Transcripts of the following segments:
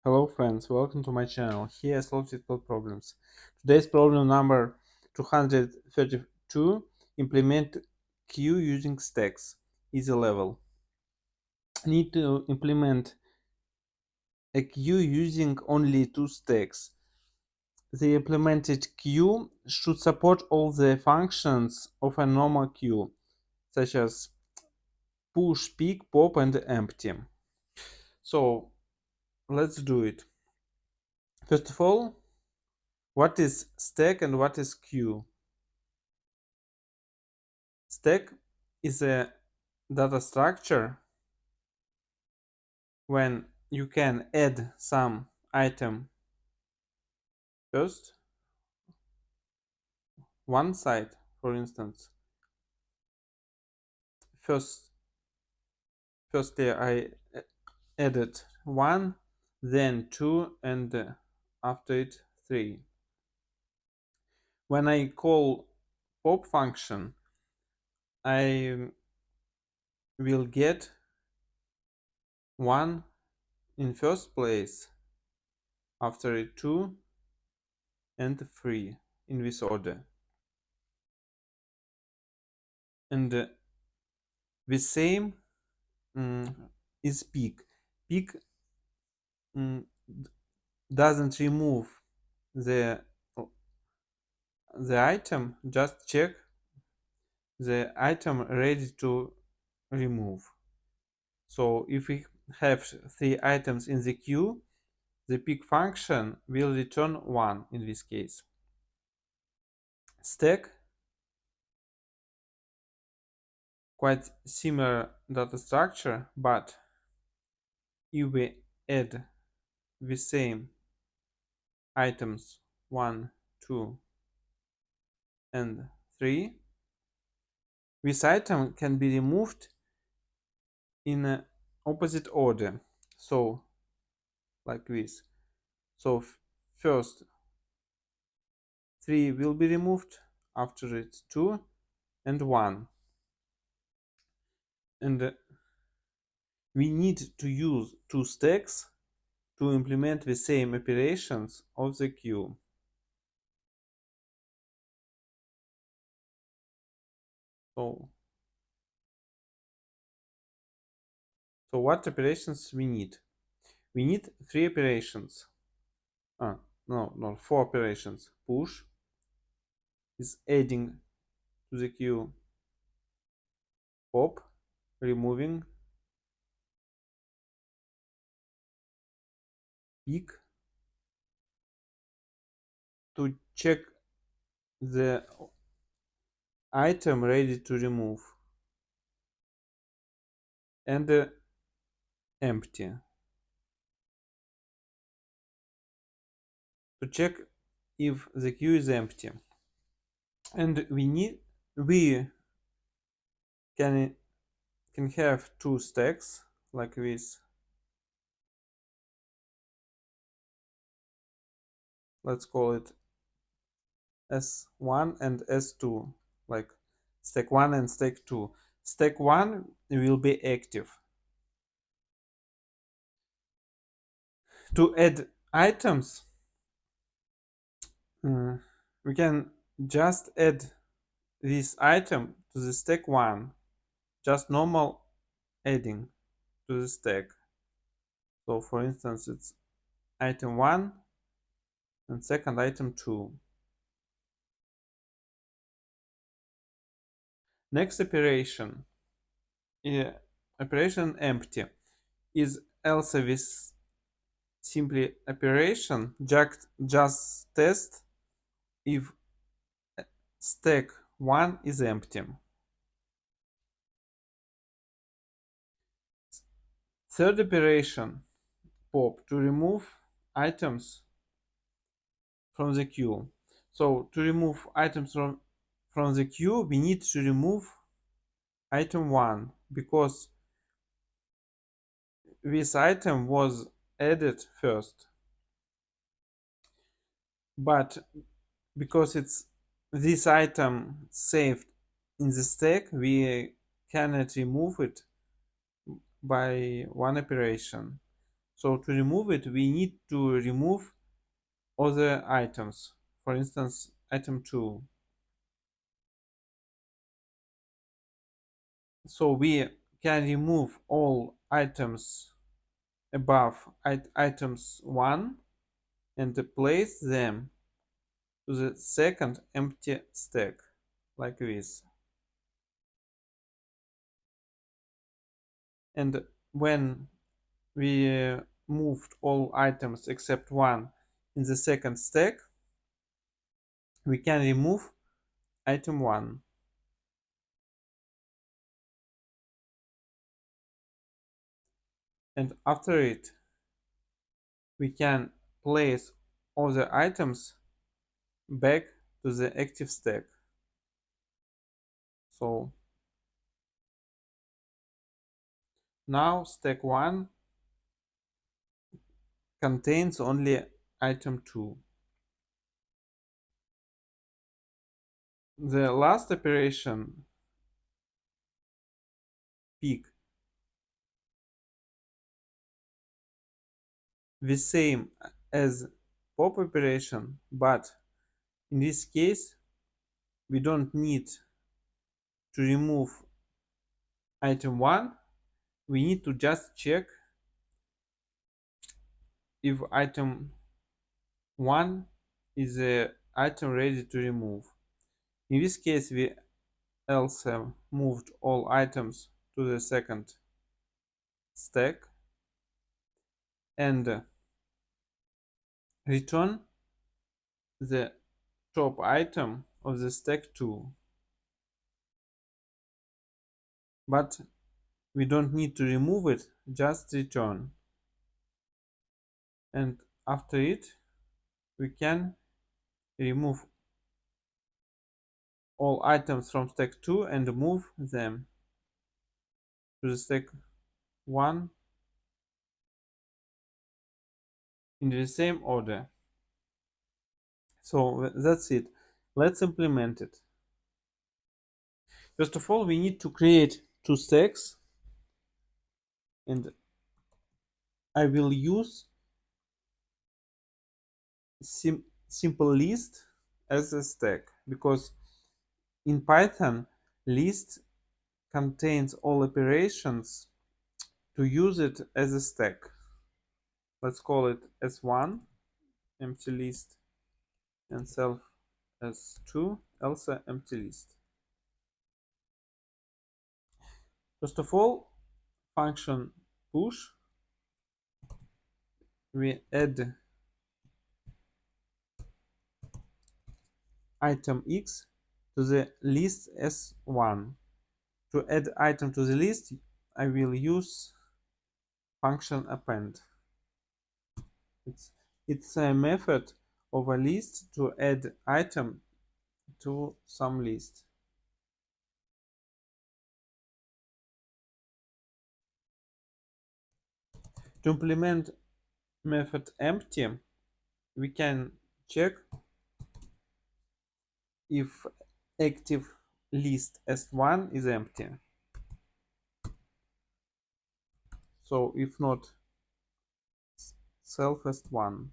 Hello friends, welcome to my channel. Here I solve LeetCode problems. Today's problem number 232. Implement queue using stacks. Easy level. I need to implement a queue using only two stacks. The implemented queue should support all the functions of a normal queue, such as push, pick, pop, and empty. So let's do it. First of all, what is stack and what is queue? Stack is a data structure when you can add some item first, one side, for instance. Firstly, I added one, then two, and after it three. When I call pop function, I will get one in first place, after it two, and three in this order. And the same is pick. Pick doesn't remove the item, just check the item ready to remove. So if we have three items in the queue, the pick function will return one in this case. Stack, quite similar data structure, but if we add the same items 1, 2, and 3, this item can be removed in opposite order, so like this. So first 3 will be removed, after it 2 and 1, and we need to use two stacks to implement the same operations of the queue. So what operations we need? We need three operations. No, four operations. Push is adding to the queue. Pop, removing. Pick, to check the item ready to remove. And empty, to check if the queue is empty. And we can have two stacks like this. Let's call it S1 and S2, like stack 1 and stack 2. Stack 1 will be active. To add items, we can just add this item to the stack 1, just normal adding to the stack. So for instance, it's item 1 and second item 2. Next operation, operation empty, is also this simply operation just test if stack 1 is empty. Third operation, pop, to remove items from the queue. So to remove items from the queue, we need to remove item 1, because this item was added first. But because it's this item saved in the stack, we cannot remove it by one operation. So to remove it, we need to remove other items. For instance, item 2. So we can remove all items above items 1 and place them to the second empty stack, like this. And when we moved all items except one in the second stack, we can remove item 1. And after it, we can place all the items back to the active stack. So now stack 1 contains only item 2. The last operation, pick, the same as pop operation, but in this case we don't need to remove item 1. We need to just check if item 1 is the item ready to remove. In this case we also moved all items to the second stack and return the top item of the stack 2. But we don't need to remove it, just return. And after it, we can remove all items from stack 2 and move them to the stack 1 in the same order. So that's it. Let's implement it. First of all, we need to create 2 stacks, and I will use simple list as a stack, because in Python list contains all operations to use it as a stack. Let's call it S1 empty list and self S2 also empty list. First of all, function push, we add item X to the list S1. To add item to the list, I will use function append. It's a method of a list to add item to some list. To implement method empty, we can check if active list S1 is empty. So if not, self S1.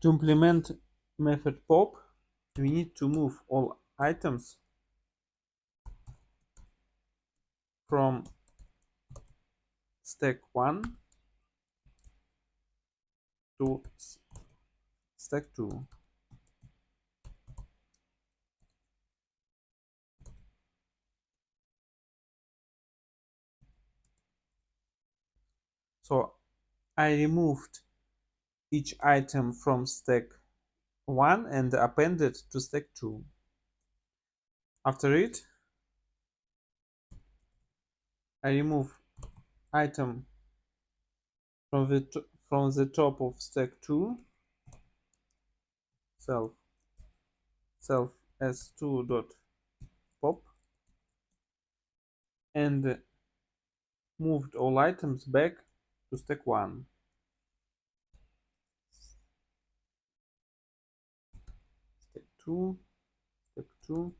To implement method pop, we need to move all items from stack 1 to stack 2. So I removed each item from stack 1 and appended to stack 2. After it, I remove item from the top of stack 2, self s2 dot pop, and moved all items back to stack 1. Stack 2, stack 2,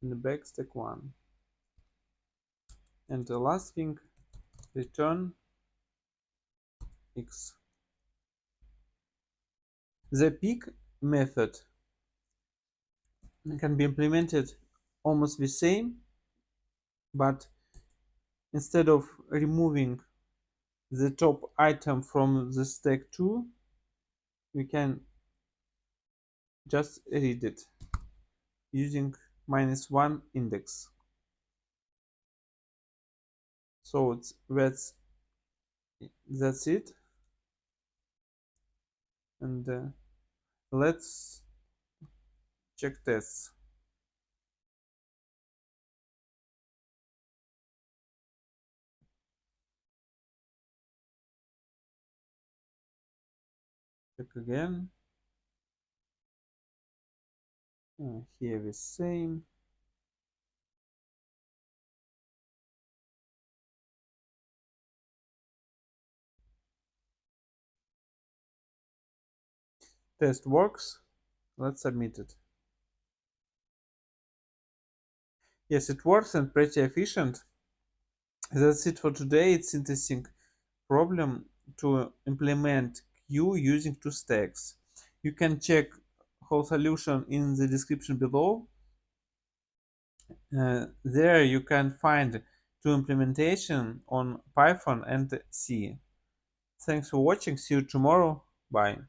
and back stack 1. And the last thing, return x. The pick method can be implemented almost the same, but instead of removing the top item from the stack 2, we can just read it using -1 index. So that's it. And let's check tests. Check again. Here the same. Test works. Let's submit it. Yes, it works and pretty efficient. That's it for today. It's interesting problem to implement queue using two stacks. You can check whole solution in the description below. There you can find two implementation on Python and C. Thanks for watching. See you tomorrow. Bye.